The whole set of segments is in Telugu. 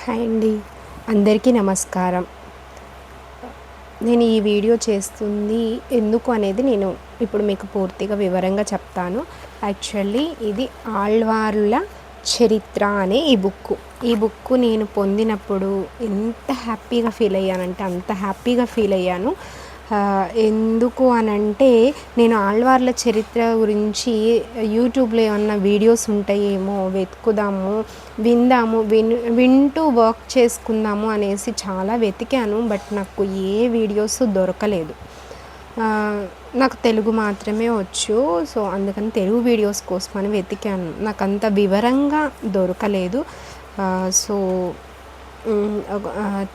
హాయ్ అండి, అందరికీ నమస్కారం. నేను ఈ వీడియో చేస్తుంది ఎందుకు అనేది నేను ఇప్పుడు మీకు పూర్తిగా వివరంగా చెప్తాను. యాక్చువల్లీ ఇది ఆళ్వార్ల చరిత్ర అనే ఈ బుక్కు నేను పొందినప్పుడు ఎంత హ్యాపీగా ఫీల్ అయ్యానంటే అంత హ్యాపీగా ఫీల్ అయ్యాను. ఎందుకు అనంటే నేను ఆళ్వార్ల చరిత్ర గురించి యూట్యూబ్లో ఏమన్నా వీడియోస్ ఉంటాయేమో వెతుకుదాము, వింటూ వర్క్ చేసుకుందాము అనేసి చాలా వెతికాను. బట్ నాకు ఏ వీడియోస్ దొరకలేదు. నాకు తెలుగు మాత్రమే వచ్చు. సో అందుకని తెలుగు వీడియోస్ కోసమని వెతికాను. నాకు అంత వివరంగా దొరకలేదు. సో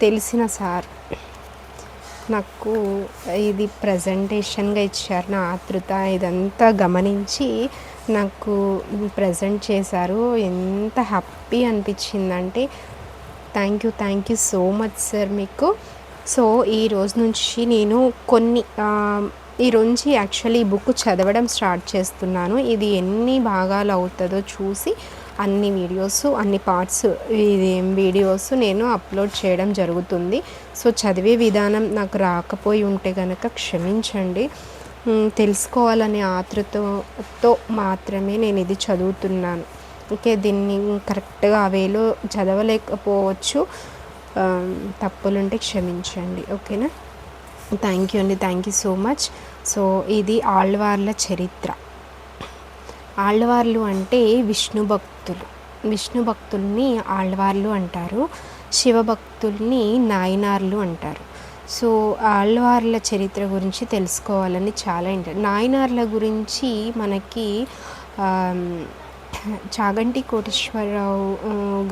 తెలిసిన సార్ నాకు ఇది ప్రజెంటేషన్గా ఇచ్చారు. నా ఆతృత ఇదంతా గమనించి నాకు ప్రజెంట్ చేశారు. ఎంత హ్యాపీ అనిపించిందంటే thank you so much sir మీకు. సో ఈ రోజు నుంచి నేను ఈ రోజు యాక్చువల్లీ ఈ బుక్ చదవడం స్టార్ట్ చేస్తున్నాను. ఇది ఎన్ని భాగాలు అవుతుందో చూసి అన్ని వీడియోస్ నేను అప్లోడ్ చేయడం జరుగుతుంది. సో చదివే విధానం నాకు రాకపోయి ఉంటే కనుక క్షమించండి. తెలుసుకోవాలనే ఆతృతతో మాత్రమే నేను ఇది చదువుతున్నాను. ఓకే, దీన్ని కరెక్ట్గా వేలో చదవలేకపోవచ్చు. తప్పులుంటే క్షమించండి. ఓకేనా? Thank you so much. So ఇది ఆళ్వార్ల చరిత్ర. ఆళ్వార్లు అంటే విష్ణు భక్తుల్ని ఆళ్వార్లు అంటారు. శివభక్తుల్ని నాయనార్లు అంటారు. సో ఆళ్వార్ల చరిత్ర గురించి తెలుసుకోవాలని చాలా నాయనార్ల గురించి మనకి చాగంటి కోటేశ్వరరావు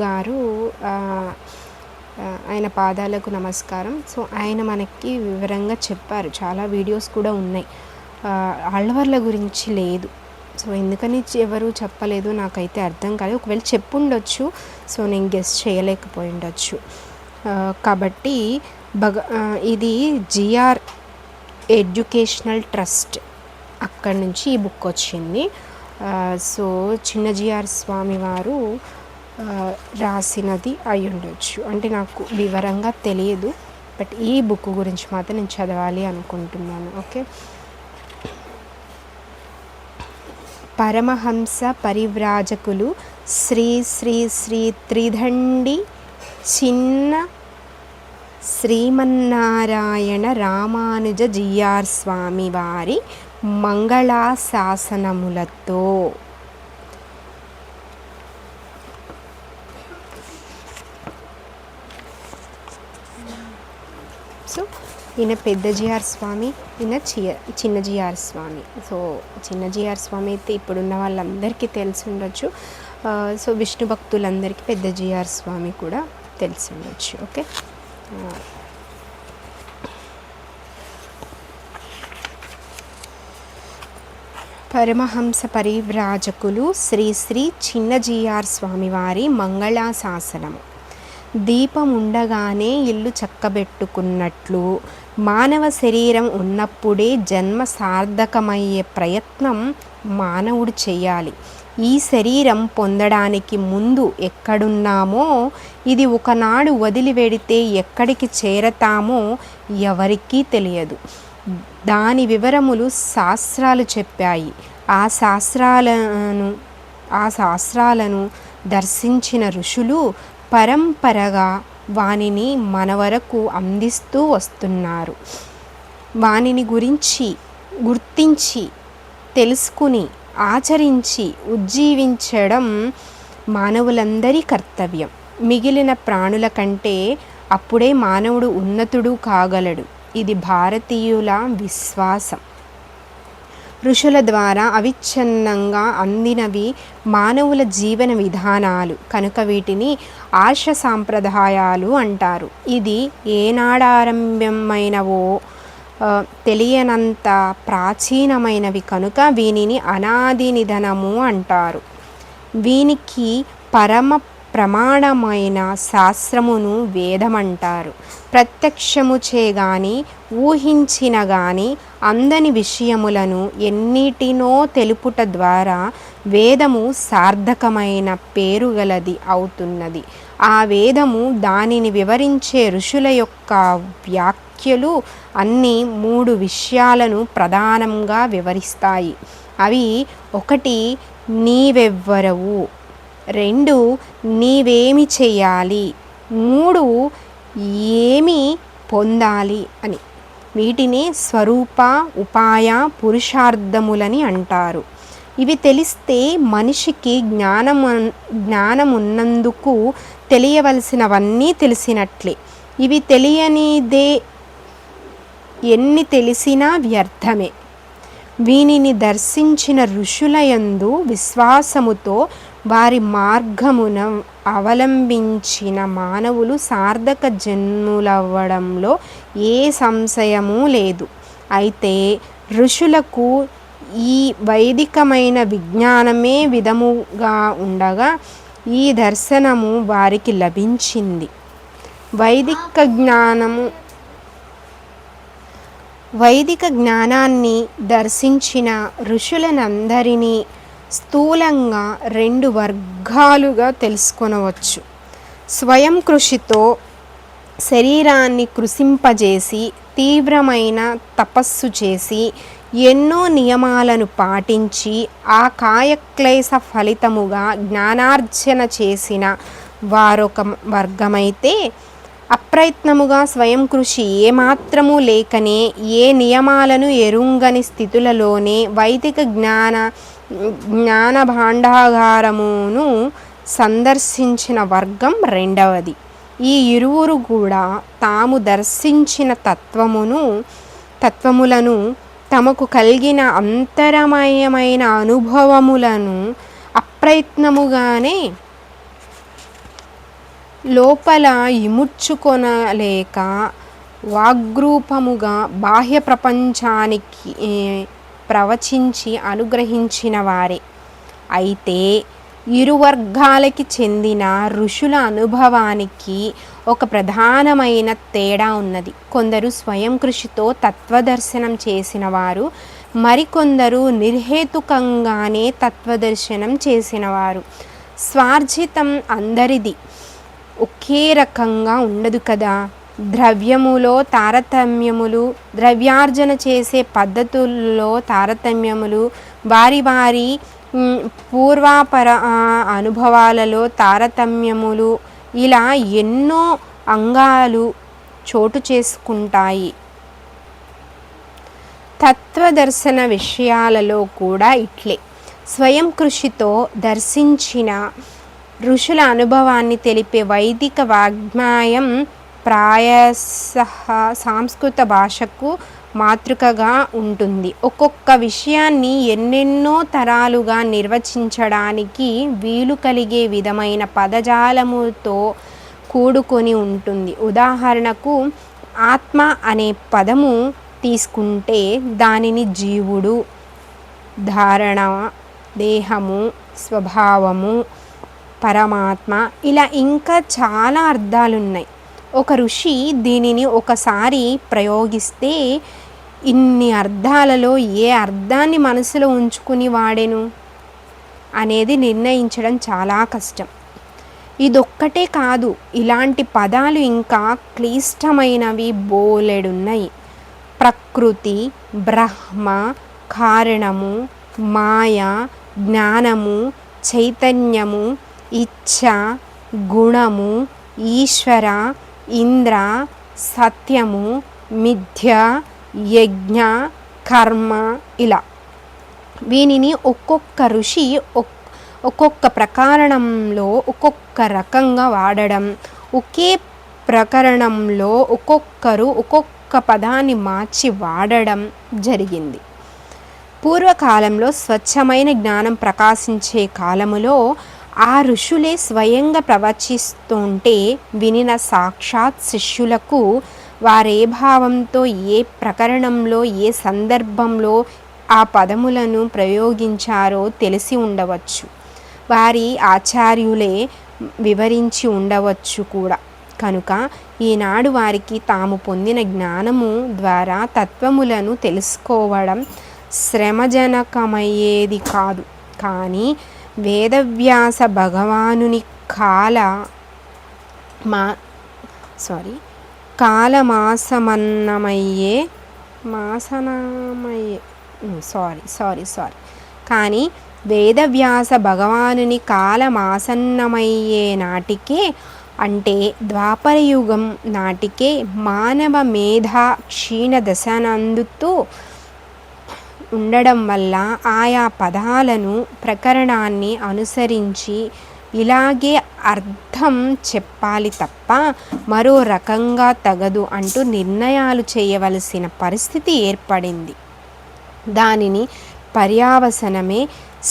గారు, ఆయన పాదాలకు నమస్కారం. సో ఆయన మనకి వివరంగా చెప్పారు. చాలా వీడియోస్ కూడా ఉన్నాయి. ఆళ్వార్ల గురించి లేదు. సో ఎందుకని ఎవరు చెప్పలేదు నాకైతే అర్థం కాలేదు. ఒకవేళ చెప్పుండొచ్చు, సో నేను గెస్ చేయలేకపోయి ఉండొచ్చు. కాబట్టి ఇది జిఆర్ ఎడ్యుకేషనల్ ట్రస్ట్, అక్కడి నుంచి ఈ బుక్ వచ్చింది. సో చిన్న జిఆర్ స్వామి వారు రాసినది అయి ఉండొచ్చు. అంటే నాకు వివరంగా తెలియదు. బట్ ఈ బుక్ గురించి మాత్రం నేను చదవాలి అనుకుంటున్నాను. ఓకే, పరమహంస పరివ్రాజకులు శ్రీ శ్రీ శ్రీ త్రిదండి చిన్న శ్రీమన్నారాయణ రామానుజ జిఆర్ స్వామి వారి మంగళాశాసనములతో సో ఈయన పెద్ద జిఆర్ స్వామి, ఈయన చిన్న జిఆర్ స్వామి. సో చిన్న జిఆర్ స్వామి అయితే ఇప్పుడున్న వాళ్ళందరికీ తెలిసి ఉండొచ్చు. సో విష్ణు భక్తులందరికీ పెద్ద జిఆర్ స్వామి కూడా తెలిసి ఉండొచ్చు. ఓకే, పరమహంస పరివ్రాజకులు శ్రీ శ్రీ చిన్న జిఆర్ స్వామివారి మంగళాశాసనము. దీపం ఉండగానే ఇల్లు చక్కబెట్టుకున్నట్లు మానవ శరీరం ఉన్నప్పుడే జన్మ సార్థకమయ్యే ప్రయత్నం మానవుడు చేయాలి. ఈ శరీరం పొందడానికి ముందు ఎక్కడున్నామో, ఇది ఒకనాడు వదిలివెడితే ఎక్కడికి చేరతామో ఎవరికీ తెలియదు. దాని వివరములు శాస్త్రాలు చెప్పాయి. ఆ శాస్త్రాలను దర్శించిన ఋషులు పరంపరగా వానిని మన వరకు అందిస్తూ వస్తున్నారు. వానిని గుర్తించి తెలుసుకుని ఆచరించి ఉజ్జీవించడం మానవులందరి కర్తవ్యం. మిగిలిన ప్రాణుల కంటే అప్పుడే మానవుడు ఉన్నతుడు కాగలడు. ఇది భారతీయుల విశ్వాసం. ఋషుల ద్వారా అవిచ్ఛిన్నంగా అందినవి మానవుల జీవన విధానాలు కనుక వీటిని ఆర్ష సాంప్రదాయాలు అంటారు. ఇది ఏనాడారంభమైనవో తెలియనంత ప్రాచీనమైనవి కనుక వీనిని అనాది నిధనము అంటారు. వీనికి పరమ ప్రమాణమైన శాస్త్రమును వేదమంటారు. ప్రత్యక్షముచే గాని ఊహించిన గాని అందని విషయములను ఎన్నిటినో తెలుపుట ద్వారా వేదము సార్థకమైన పేరుగలది అవుతున్నది. ఆ వేదము దానిని వివరించే ఋషుల యొక్క వ్యాఖ్యలు అన్నీ 3 విషయాలను ప్రధానంగా వివరిస్తాయి. అవి 1 నీవెవ్వరవు, 2 నీవేమి చేయాలి, 3 ఏమి పొందాలి అని. వీటిని స్వరూప, ఉపాయ, పురుషార్థములని అంటారు. ఇవి తెలిస్తే మనిషికి జ్ఞానమున్నందుకు తెలియవలసినవన్నీ తెలిసినట్లే. ఇవి తెలియనిదే ఎన్ని తెలిసినా వ్యర్థమే. వీనిని దర్శించిన ఋషులయందు విశ్వాసముతో వారి మార్గమున అవలంబించిన మానవులు సార్థక జన్ములవ్వడంలో ఏ సంశయమూ లేదు. అయితే ఋషులకు ఈ వైదికమైన విజ్ఞానమే విధముగా ఉండగా ఈ దర్శనము వారికి లభించింది. వైదిక జ్ఞానాన్ని దర్శించిన ఋషులనందరినీ స్థూలంగా 2 వర్గాలుగా తెలుసుకొనవచ్చు. స్వయం కృషితో శరీరాన్ని కృశింపజేసి తీవ్రమైన తపస్సు చేసి ఎన్నో నియమాలను పాటించి ఆ కాయక్లేశ ఫలితముగా జ్ఞానార్జన చేసిన వారొక వర్గమైతే, అప్రయత్నముగా స్వయం కృషి ఏమాత్రము లేకనే ఏ నియమాలను ఎరుంగని స్థితులలోనే వైదిక జ్ఞాన భాండాగారమును సందర్శించిన వర్గం రెండవది. ఈ ఇరువురు కూడా తాము దర్శించిన తత్వములను తమకు కలిగిన అంతరమయమైన అనుభవములను అప్రయత్నముగానే లోపల ఇముడ్చుకొనలేక వాగ్రూపముగా బాహ్య ప్రపంచానికి ప్రవచించి అనుగ్రహించిన వారే. అయితే ఇరు వర్గాలకి చెందిన ఋషుల అనుభవానికి ఒక ప్రధానమైన తేడా ఉన్నది. కొందరు స్వయం కృషితో తత్వదర్శనం చేసిన వారు, మరికొందరు నిర్హేతుకంగానే తత్వదర్శనం చేసినవారు. స్వార్జితం అందరిది ఒకే రకంగా ఉండదు కదా. ద్రవ్యములో తారతమ్యములు, ద్రవ్యార్జన చేసే పద్ధతుల్లో తారతమ్యములు, వారి వారి పూర్వాపర అనుభవాలలో తారతమ్యములు, ఇలా ఎన్నో అంగాలు చోటు చేసుకుంటాయి. తత్వదర్శన విషయాలలో కూడా ఇట్లే. స్వయం కృషితో దర్శించిన ఋషుల అనుభవాన్ని తెలిపే వైదిక వాగ్మయం ప్రాయశః సంస్కృత భాషకు మాతృకగా ఉంటుంది. ఒక్కొక్క విషయాన్ని ఎన్నెన్నో తరాలుగా నిర్వచించడానికి వీలు కలిగే విధమైన పదజాలముతో కూడుకొని ఉంటుంది. ఉదాహరణకు ఆత్మ అనే పదము తీసుకుంటే దానిని జీవుడు, ధారణ, దేహము, స్వభావము, పరమాత్మ, ఇలా ఇంకా చాలా అర్థాలున్నాయి. ఒక ఋషి దీనిని ఒకసారి ప్రయోగిస్తే ఇన్ని అర్థాలలో ఏ అర్థాన్ని మనసులో ఉంచుకుని వాడెను అనేది నిర్ణయించడం చాలా కష్టం. ఇదొక్కటే కాదు, ఇలాంటి పదాలు ఇంకా క్లిష్టమైనవి బోలెడున్నాయి. ప్రకృతి, బ్రహ్మ, కారణము, మాయ, జ్ఞానము, చైతన్యము, ఇచ్ఛ, గుణము, ఈశ్వర, ఇంద్ర, సత్యము, మిథ్య, యజ్ఞ, కర్మ, ఇలా వీనిని ఒక్కొక్క ఋషి ఒక్కొక్క ప్రకరణంలో ఒక్కొక్క రకంగా వాడడం, ఒకే ప్రకరణంలో ఒక్కొక్కరు ఒక్కొక్క పదాన్ని మార్చి వాడడం జరిగింది. పూర్వకాలంలో స్వచ్ఛమైన జ్ఞానం ప్రకాశించే కాలములో ఆ ఋషులే స్వయంగా ప్రవచిస్తుంటే వినిన సాక్షాత్ శిష్యులకు వారే భావంతో ఏ ప్రకరణంలో ఏ సందర్భంలో ఆ పదములను ప్రయోగించారో తెలిసి ఉండవచ్చు. వారి ఆచార్యులే వివరించి ఉండవచ్చు కూడా. కనుక ఈనాడు వారికి తాము పొందిన జ్ఞానము ద్వారా తత్వములను తెలుసుకోవడం శ్రమజనకమయ్యేది కాదు. కానీ వేదవ్యాస భగవానుని కాలమాసమన్నమయ్యే మాసనమయ్యే కానీ వేదవ్యాస భగవానుని కాలమాసన్నమయ్యే నాటికే, అంటే ద్వాపరయుగం నాటికే మానవ మేధ క్షీణదశనందుతూ ఉండడం వల్ల ఆయా పదాలను ప్రకరణాన్ని అనుసరించి ఇలాగే అర్థం చెప్పాలి తప్ప మరో రకంగా తగదు అంటూ నిర్ణయాలు చేయవలసిన పరిస్థితి ఏర్పడింది. దానిని పర్యవసానమే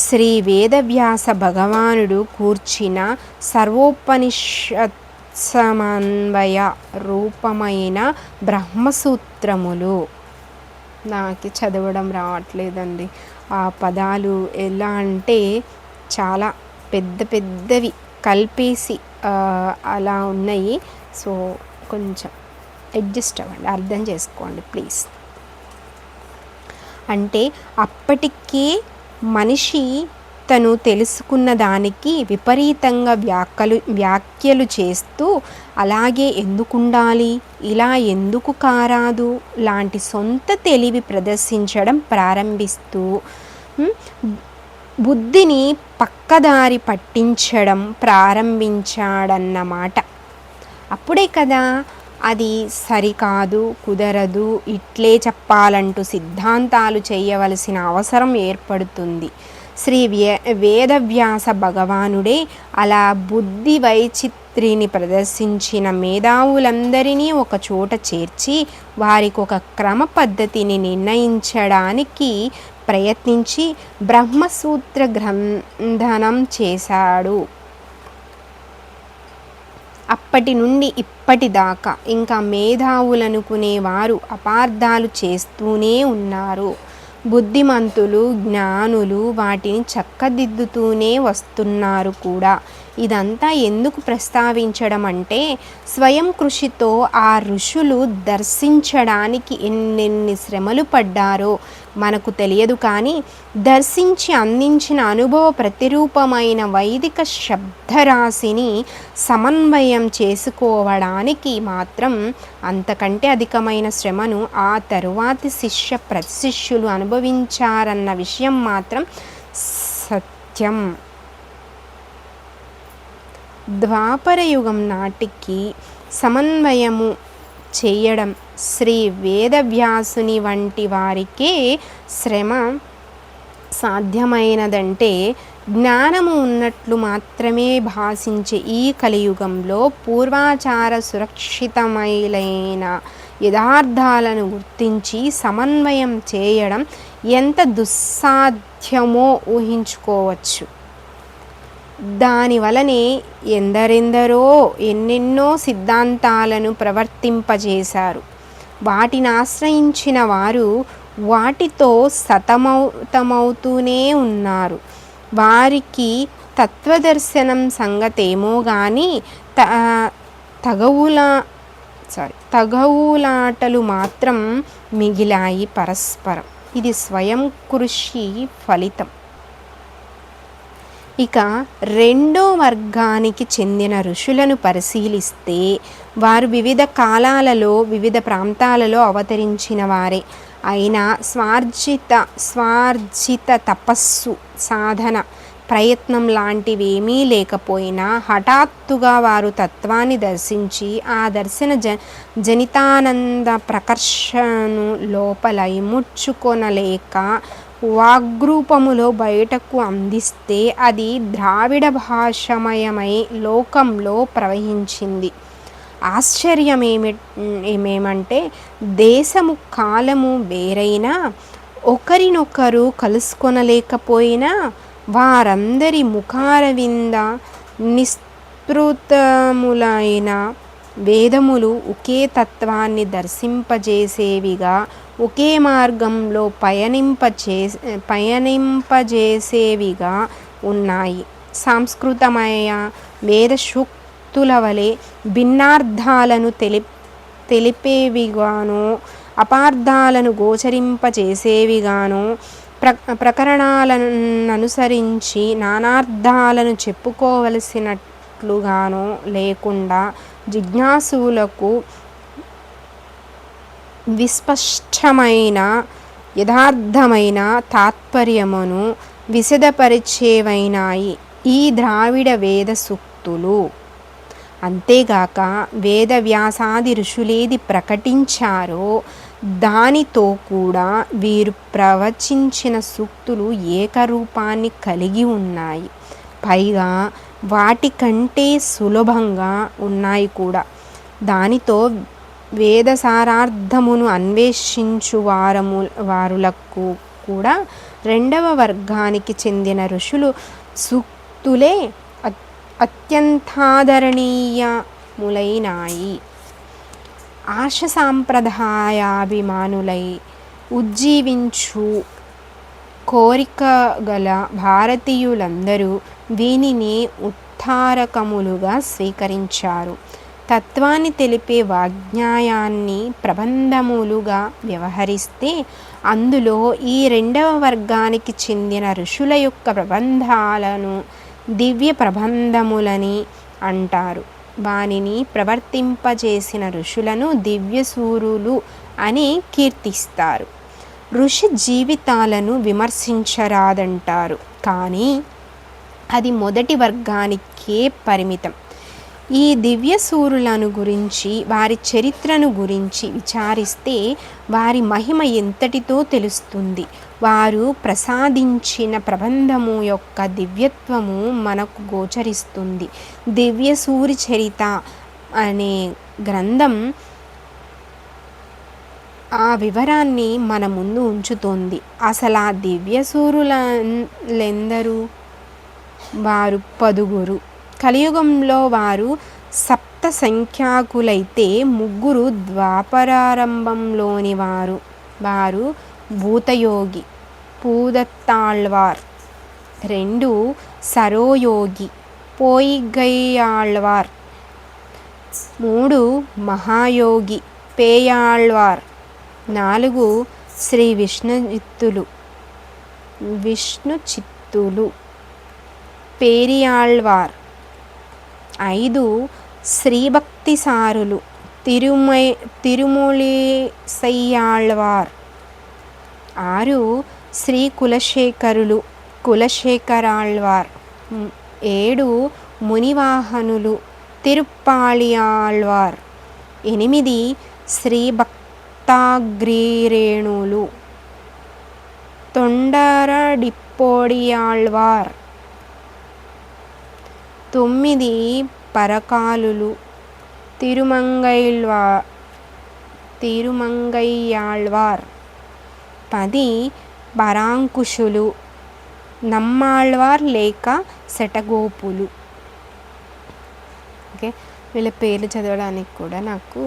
శ్రీ వేదవ్యాస భగవానుడు కూర్చిన సర్వోపనిషత్సమన్వయ రూపమైన బ్రహ్మసూత్రములు. నాకు చదవడం రావట్లేదండి. ఆ పదాలు ఎలా అంటే చాలా పెద్ద పెద్దవి కలిపేసి అలా ఉన్నాయి. సో కొంచెం అడ్జస్ట్ అవ్వండి, అర్థం చేసుకోండి ప్లీజ్. అంటే అప్పటికే మనిషి తను తెలుసుకున్న దానికి విపరీతంగా వ్యాఖ్యలు చేస్తూ అలాగే ఎందుకుండాలి, ఇలా ఎందుకు కారాదు లాంటి సొంత తెలివి ప్రదర్శించడం ప్రారంభిస్తూ బుద్ధిని పక్కదారి పట్టించడం ప్రారంభించాడన్నమాట. అప్పుడే కదా అది సరికాదు, కుదరదు, ఇట్లే చెప్పాలంటూ సిద్ధాంతాలు చేయవలసిన అవసరం ఏర్పడుతుంది. శ్రీ వేదవ్యాస భగవానుడే అలా బుద్ధి వైచిత్రిని ప్రదర్శించిన మేధావులందరినీ ఒక చోట చేర్చి వారికి ఒక క్రమ పద్ధతిని నిర్ణయించడానికి ప్రయత్నించి బ్రహ్మసూత్ర గ్రంథనం చేశాడు. అప్పటి నుండి ఇప్పటిదాకా ఇంకా మేధావులనుకునేవారు అపార్థాలు చేస్తూనే ఉన్నారు. బుద్ధిమంతులు, జ్ఞానులు వాటిని చక్కదిద్దుతూనే వస్తున్నారు కూడా. ఇదంతా ఎందుకు ప్రస్తావించడం అంటే, స్వయం కృషితో ఆ ఋషులు దర్శించడానికి ఎన్నెన్ని శ్రమలు పడ్డారో మనకు తెలియదు. కానీ దర్శించి అందించిన అనుభవ ప్రతిరూపమైన వైదిక శబ్దరాశిని సమన్వయం చేసుకోవడానికి మాత్రం అంతకంటే అధికమైన శ్రమను ఆ తరువాతి శిష్య ప్రతిశిష్యులు అనుభవించారన్న విషయం మాత్రం సత్యం. ద్వాపరయుగం నాటికి సమన్వయము చేయడం శ్రీ వేదవ్యాసుని వంటి వారికే శ్రమ సాధ్యమైనదంటే, జ్ఞానము ఉన్నట్లు మాత్రమే భాషించే ఈ కలియుగంలో పూర్వాచార సురక్షితమైన యథార్థాలను గుర్తించి సమన్వయం చేయడం ఎంత దుస్సాధ్యమో ఊహించుకోవచ్చు. దానివలనే ఎందరెందరో ఎన్నెన్నో సిద్ధాంతాలను ప్రవర్తింపజేశారు. వాటిని ఆశ్రయించిన వారు వాటితో సతమతమవుతూనే ఉన్నారు. వారికి తత్వదర్శనం సంగతేమో కానీ తగవులాటలు మాత్రం మిగిలాయి పరస్పరం. ఇది స్వయం కృషి ఫలితం. ఇక రెండో వర్గానికి చెందిన ఋషులను పరిశీలిస్తే, వారు వివిధ కాలాలలో వివిధ ప్రాంతాలలో అవతరించిన వారే అయినా స్వార్జిత తపస్సు, సాధన, ప్రయత్నం లాంటివేమీ లేకపోయినా హఠాత్తుగా వారు తత్వాన్ని దర్శించి ఆ దర్శన జనితానంద ప్రకర్షను లోపల ఇముడ్చుకొనలేక వాగ్రూపములో బయటకు అందిస్తే అది ద్రావిడ భాషమయమై లోకంలో ప్రవహించింది. ఆశ్చర్యమేమంటే, దేశము కాలము వేరైనా ఒకరినొకరు కలుసుకొనలేకపోయినా వారందరి ముఖారవింద నిస్పృతములైన వేదములు ఒకే తత్వాన్ని దర్శింపజేసేవిగా, ఒకే మార్గంలో పయనింపజేసేవిగా ఉన్నాయి. సంస్కృతమయ వేద సూక్తుల వలె భిన్నార్థాలను తెలిపేవిగానో, అపార్థాలను గోచరింపచేసేవిగానో ప్రకరణాలను అనుసరించి నానార్థాలను చెప్పుకోవలసినట్లుగానో లేకుండా జిజ్ఞాసులకు విస్పష్టమైన యథార్థమైన తాత్పర్యమును విశదపరిచేవైనాయి ఈ ద్రావిడ వేద సూక్తులు. అంతేగాక వేదవ్యాసాది ఋషులేది ప్రకటించారో దానితో కూడా వీరు ప్రవచించిన సూక్తులు ఏకరూపాన్ని కలిగి ఉన్నాయి. పైగా వాటికంటే సులభంగా ఉన్నాయి కూడా. దానితో వేదసారార్థమును అన్వేషించు వారులకు కూడా రెండవ వర్గానికి చెందిన ఋషులు సూక్తులే అత్యంతాదరణీయములైనాయి. ఆర్ష సాంప్రదాయాభిమానులై ఉజ్జీవించు కోరిక గల భారతీయులందరూ వీనిని ఉత్తారకములుగా స్వీకరించారు. తత్వాన్ని తెలిపే వాజ్ఞాయాన్ని ప్రబంధములుగా వ్యవహరిస్తే అందులో ఈ రెండవ వర్గానికి చెందిన ఋషుల యొక్క ప్రబంధాలను దివ్య ప్రబంధములని అంటారు. వానిని ప్రవర్తింపజేసిన ఋషులను దివ్యసూరులు అని కీర్తిస్తారు. ఋషి జీవితాలను విమర్శించరాదంటారు, కానీ అది మొదటి వర్గానికే పరిమితం. ఈ దివ్యసూరులను గురించి వారి చరిత్రను గురించి విచారిస్తే వారి మహిమ ఎంతటితో తెలుస్తుంది. వారు ప్రసాదించిన ప్రబంధము యొక్క దివ్యత్వము మనకు గోచరిస్తుంది. దివ్యసూరి చరిత అనే గ్రంథం ఆ వివరాన్ని మన ముందు ఉంచుతోంది. అసలు ఆ దివ్యసూరులెందరు? వారు 10. కలియుగంలో వారు సప్త సంఖ్యాకులైతే 3 ద్వాపరారంభంలోని వారు భూతయోగి పూదత్తాళ్వార్, 2 సరోయోగి పోయిగైయాళ్వార్, 3 మహాయోగి పేయాళ్వార్, 4 శ్రీ విష్ణుచిత్తులు పేరియాళ్వార్, 5 శ్రీభక్తిసారులు తిరుమొళిసైయాళ్వార్, 6 శ్రీ కులశేఖరాళ్వార్, 7 మునివాహనులు తిరుప్పాళియాళ్వార్, 8 శ్రీ భక్తాగ్రిరేణులు తొండరడిప్పొడియాళ్వార్, 9 పరకాలులు తిరుమంగయ్యాళ్వార్, 10 పరాంకుశులు నమ్మాళ్వార్ లేక శటగోపులు. ఓకే, వీళ్ళ పేర్లు చదవడానికి కూడా నాకు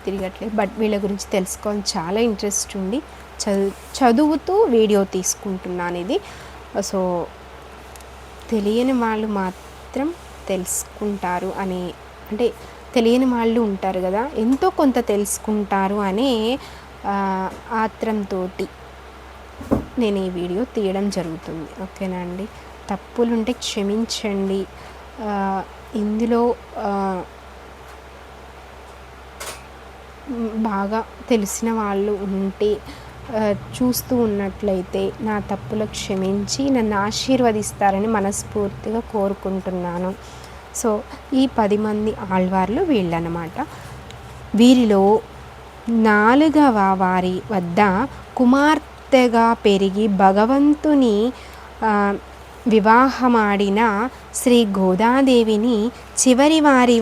తిరగట్లేదు, బట్ వీళ్ళ గురించి తెలుసుకోవాలని చాలా ఇంట్రెస్ట్ ఉండి చదువుతూ వీడియో తీసుకుంటున్నాను ఇది. సో తెలియని వాళ్ళు మాత్రం తెలుసుకుంటారు అని, అంటే తెలియని వాళ్ళు ఉంటారు కదా, ఎంతో కొంత తెలుసుకుంటారు అనే ఆత్రంతో నేను ఈ వీడియో తీయడం జరుగుతుంది. ఓకేనా అండి, తప్పులుంటే క్షమించండి. ఇందులో బాగా తెలిసిన వాళ్ళు ఉంటే చూస్తూ ఉన్నట్లయితే నా తప్పులు క్షమించి నన్ను ఆశీర్వదిస్తారని మనస్ఫూర్తిగా కోరుకుంటున్నాను. సో ఈ 10 మంది ఆళ్వార్లు వీళ్ళనమాట. వీరిలో 4వ వారి వద్ద కుమార్తెగా పెరిగి భగవంతుని వివాహమాడిన శ్రీ గోదాదేవిని చివరి వారి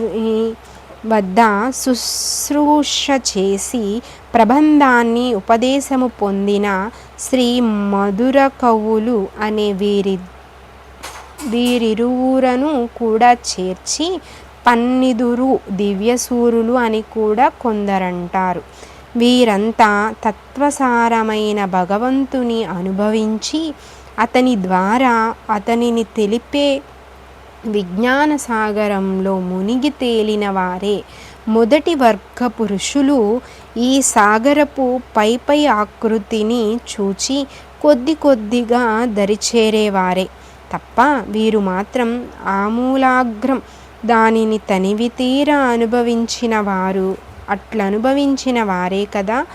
వద్ద శుశ్రూష చేసి ప్రబంధాన్ని ఉపదేశము పొందిన శ్రీ మధురకవులు అనే వీరిరువురను కూడా చేర్చి 12 దివ్యసూరులు అని కూడా కొందరంటారు. వీరంతా తత్వసారమైన భగవంతుని అనుభవించి అతని ద్వారా అతనిని తెలిపే విజ్ఞాన సాగరంలో మునిగి తేలిన వారే. మొదటి వర్గ పురుషులు ఈ సాగరపు పై ఆకృతిని చూచి కొద్ది కొద్దిగా దరిచేరేవారే తప్ప వీరు మాత్రం ఆమూలాగ్రం దానిని తనివి తీరా అనుభవించిన వారు. అట్లనుభవించిన వారే కదా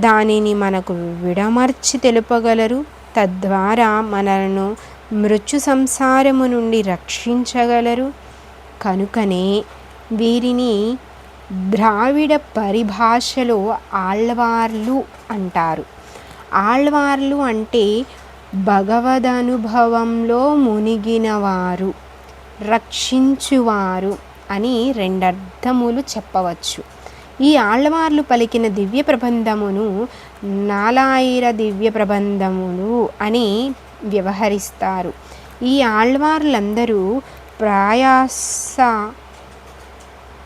దానిని మనకు విడమర్చి తెలుపగలరు. తద్వారా మనలను మృత్యు సంసారము నుండి రక్షించగలరు. కనుకనే వీరిని ద్రావిడ పరిభాషలో ఆళ్వార్లు అంటారు. ఆళ్వార్లు అంటే భగవదనుభవంలో మునిగినవారు, రక్షించువారు అని రెండర్థములు చెప్పవచ్చు. ఈ ఆళ్వార్లు పలికిన దివ్య ప్రబంధమును నాలాయిర దివ్య ప్రబంధములు అని వ్యవహరిస్తారు. ఈ ఆళ్వార్లందరూ ప్రయాస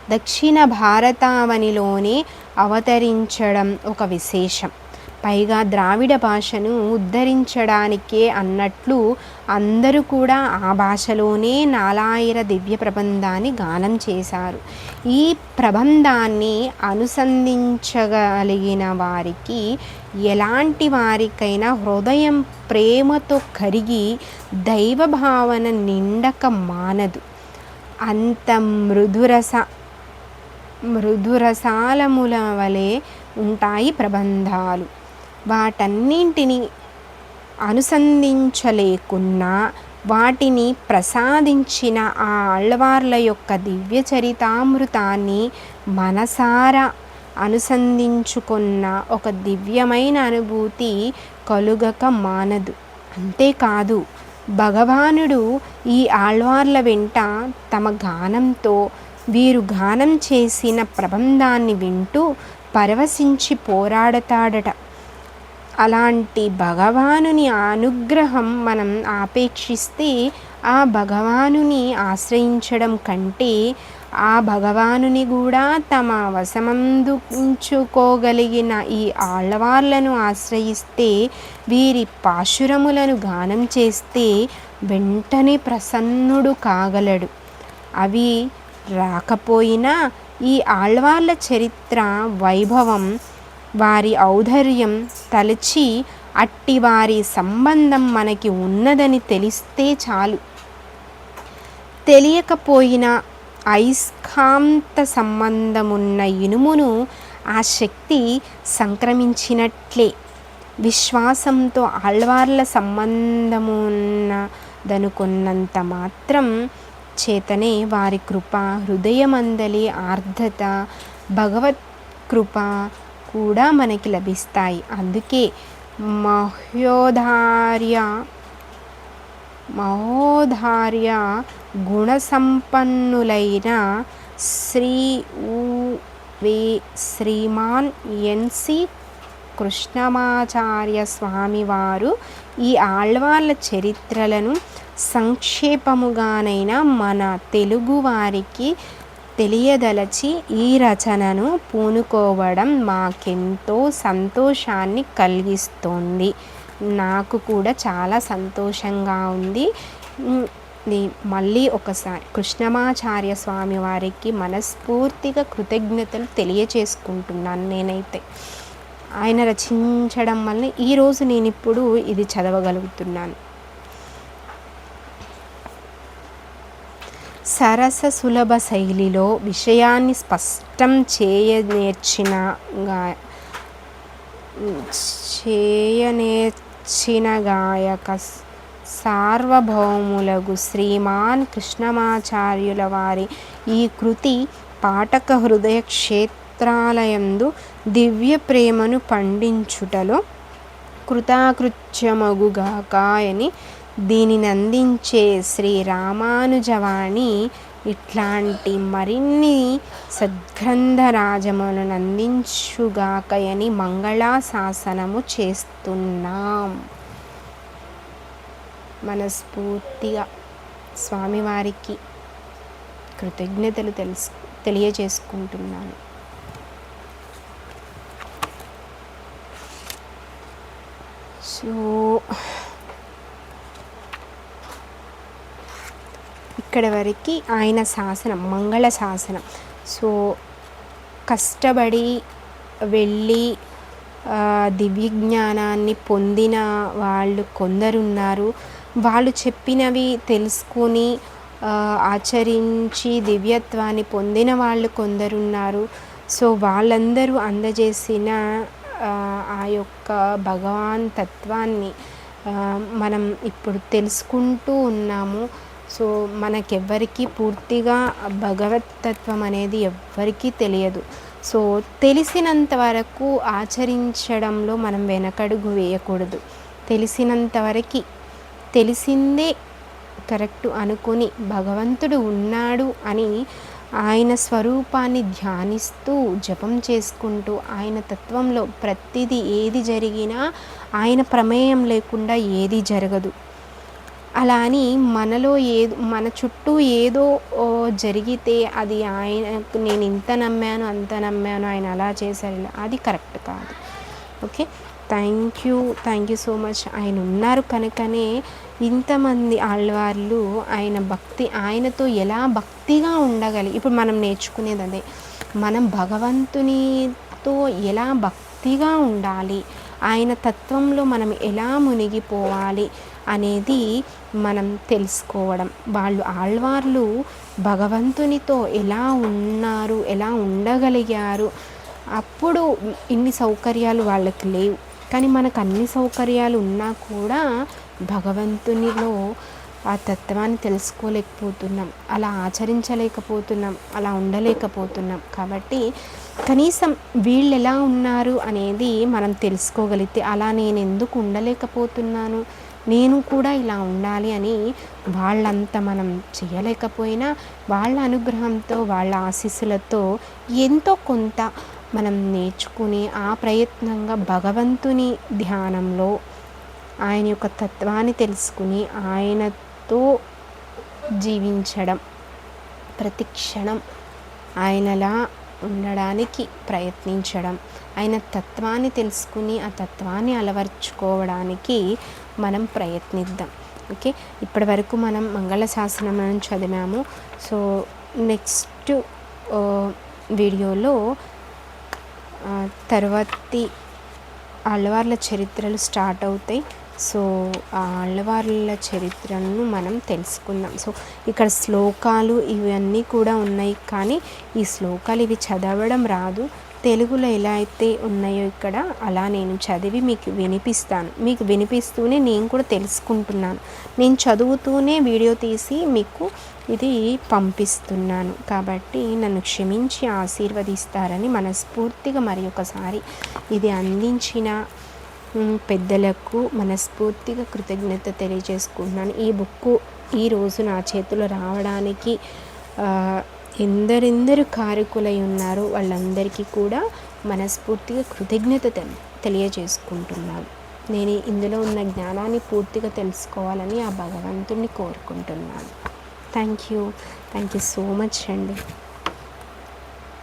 దక్షిణ భారతావనిలోనే అవతరించడం ఒక విశేషం. పైగా ద్రావిడ భాషను ఉద్ధరించడానికే అన్నట్లు అందరూ కూడా ఆ భాషలోనే నాలాయిర దివ్య ప్రబంధాన్ని గానం చేశారు. ఈ ప్రబంధాన్ని అనుసంధించగలిగిన వారికి ఎలాంటి వారికైనా హృదయం ప్రేమతో కరిగి దైవ భావన నిండక మానదు. అంత మృదురసాలముల వలె ఉంటాయి ప్రబంధాలు. వాటన్నింటినీ అనుసంధించలేకున్నా వాటిని ప్రసాదించిన ఆ ఆళ్వార్ల యొక్క దివ్య చరితామృతాన్ని మనసారా అనుసంధించుకున్న ఒక దివ్యమైన అనుభూతి కలుగక మానదు. అంతేకాదు, భగవానుడు ఈ ఆళ్వార్ల వెంట తమ గానంతో వీరు గానం చేసిన ప్రబంధాన్ని వింటూ పరవశించి పోరాడతాడట. అలాంటి భగవానుని అనుగ్రహం మనం ఆపేక్షిస్తే ఆ భగవానుని ఆశ్రయించడం కంటే ఆ భగవానుని కూడా తమ వశమందుంచుకోగలిగిన ఈ ఆళ్వార్లను ఆశ్రయిస్తే, వీరి పాశురములను గానం చేస్తే వెంటనే ప్రసన్నుడు కాగలడు. అవి రాకపోయినా ఈ ఆళ్వార్ల చరిత్ర వైభవం, వారి ఔదార్యం తలచి అట్టి వారి సంబంధం మనకి ఉన్నదని తెలిస్తే చాలు. తెలియకపోయినా అయస్కాంత సంబంధమున్న ఇనుమును ఆ శక్తి సంక్రమించినట్లే విశ్వాసంతో ఆళ్వార్ల సంబంధమున్నదనుకున్నంత మాత్రం చేతనే వారి కృప, హృదయమందలి ఆర్ద్రత, భగవత్ కృప కూడా మనకి లభిస్తాయి. అందుకే మహోదార్య గుణసంపన్నులైన శ్రీమాన్ ఎన్.సి. కృష్ణమాచార్య స్వామివారు ఈ ఆళ్వార్ల చరిత్రలను సంక్షేపముగానైనా మన తెలుగు వారికి తెలియదలచి ఈ రచనను పూనుకోవడం మాకెంతో సంతోషాన్ని కలిగిస్తోంది. నాకు కూడా చాలా సంతోషంగా ఉంది. మళ్ళీ ఒకసారి కృష్ణమాచార్య స్వామి వారికి మనస్ఫూర్తిగా కృతజ్ఞతలు తెలియచేసుకుంటున్నాను. నేనైతే ఆయన రచించడం వల్ల ఈరోజు నేను ఇప్పుడు ఇది చదవగలుగుతున్నాను. సరస సులభ శైలిలో విషయాన్ని స్పష్టం చేయనేర్చిన గాయక సార్వభౌములగు శ్రీమాన్ కృష్ణమాచార్యుల వారి ఈ కృతి పాఠక హృదయ క్షేత్రాలయందు దివ్య ప్రేమను పండించుటలో కృతాకృత్యమగుగాక అని దీనిని అందించే శ్రీ రామానుజవాణి ఇట్లాంటి మరిన్ని సద్గ్రంథరాజములను అందించుగాకయని మంగళాశాసనము చేస్తున్నాం. మనస్ఫూర్తిగా స్వామివారికి కృతజ్ఞతలు తెలియజేసుకుంటున్నాను. సో ఇక్కడ వరకు ఆయన శాసనం, మంగళ శాసనం. సో కష్టపడి వెళ్ళి దివ్య జ్ఞానాన్ని పొందిన వాళ్ళు కొందరున్నారు. వాళ్ళు చెప్పినవి తెలుసుకొని ఆచరించి దివ్యత్వాన్ని పొందిన వాళ్ళు కొందరున్నారు. సో వాళ్ళందరూ అందజేసిన ఆ యొక్క భగవాన్ తత్వాన్ని మనం ఇప్పుడు తెలుసుకుంటూ ఉన్నాము. సో మనకెవ్వరికీ పూర్తిగా భగవత్ తత్వం అనేది ఎవ్వరికీ తెలియదు. సో తెలిసినంత వరకు ఆచరించడంలో మనం వెనకడుగు వేయకూడదు. తెలిసినంత వరకు తెలిసిందే కరెక్టు అనుకొని భగవంతుడు ఉన్నాడు అని ఆయన స్వరూపాన్ని ధ్యానిస్తూ జపం చేసుకుంటూ ఆయన తత్వంలో ప్రతిదీ ఏది జరిగినా ఆయన ప్రమేయం లేకుండా ఏది జరగదు. అలా అని మనలో మన చుట్టూ ఏదో జరిగితే అది ఆయనకు నేను ఇంత నమ్మాను అంత నమ్మాను ఆయన అలా చేశారు ఇలా అది కరెక్ట్ కాదు. Okay, thank you so much. ఆయన ఉన్నారు కనుకనే ఇంతమంది ఆళ్వార్లు ఆయనతో ఎలా భక్తిగా ఇప్పుడు మనం నేర్చుకునేది అదే. మనం భగవంతునితో ఎలా భక్తిగా ఉండాలి, ఆయన తత్వంలో మనం ఎలా మునిగిపోవాలి అనేది మనం తెలుసుకోవడం. ఆళ్వార్లు భగవంతునితో ఎలా ఉన్నారు, ఎలా ఉండగలిగారు. అప్పుడు ఇన్ని సౌకర్యాలు వాళ్ళకి లేవు, కానీ మనకు అన్ని సౌకర్యాలు ఉన్నా కూడా భగవంతునిలో ఆ తత్వాన్ని తెలుసుకోలేకపోతున్నాం, అలా ఆచరించలేకపోతున్నాం, అలా ఉండలేకపోతున్నాం. కాబట్టి కనీసం వీళ్ళు ఎలా ఉన్నారు అనేది మనం తెలుసుకోగలిగితే అలా నేను ఎందుకు ఉండలేకపోతున్నాను, నేను కూడా ఇలా ఉండాలి అని వాళ్ళంతా మనం చేయలేకపోయినా వాళ్ళ అనుగ్రహంతో వాళ్ళ ఆశీస్సులతో ఎంతో కొంత మనం నేర్చుకుని ఆ ప్రయత్నంగా భగవంతుని ధ్యానంలో ఆయన యొక్క తత్వాన్ని తెలుసుకుని ఆయనతో జీవించడం, ప్రతి క్షణం ఆయనలా ఉండడానికి ప్రయత్నించడం, ఆయన తత్వాన్ని తెలుసుకుని ఆ తత్వాన్ని అలవర్చుకోవడానికి మనం ప్రయత్నిద్దాం. ఓకే, ఇప్పటి వరకు మనం మంగళశాసనం చదివాము. సో నెక్స్ట్ వీడియోలో తర్వాతి ఆళ్వార్ల చరిత్రలు స్టార్ట్ అవుతాయి. సో ఆ ఆళ్వార్ల చరిత్రను మనం తెలుసుకుందాం. సో ఇక్కడ శ్లోకాలు ఇవన్నీ కూడా ఉన్నాయి, కానీ ఈ శ్లోకాలు ఇవి చదవడం రాదు. తెలుగులో ఎలా అయితే ఉన్నాయో ఇక్కడ అలా నేను చదివి మీకు వినిపిస్తాను. మీకు వినిపిస్తూనే నేను కూడా తెలుసుకుంటున్నాను. నేను చదువుతూనే వీడియో తీసి మీకు ఇది పంపిస్తున్నాను. కాబట్టి నన్ను క్షమించి ఆశీర్వదిస్తారని మనస్ఫూర్తిగా మరి ఒకసారి ఇది అందించిన పెద్దలకు మనస్ఫూర్తిగా కృతజ్ఞత తెలియజేసుకుంటున్నాను. ఈ బుక్కు ఈరోజు నా చేతిలో రావడానికి ఎందరెందరు కారకులై ఉన్నారో వాళ్ళందరికీ కూడా మనస్ఫూర్తిగా కృతజ్ఞత తెలియజేసుకుంటున్నాను. నేను ఇందులో ఉన్న జ్ఞానాన్ని పూర్తిగా తెలుసుకోవాలని ఆ భగవంతుడిని కోరుకుంటున్నాను. థ్యాంక్ యూ సో మచ్ అండి.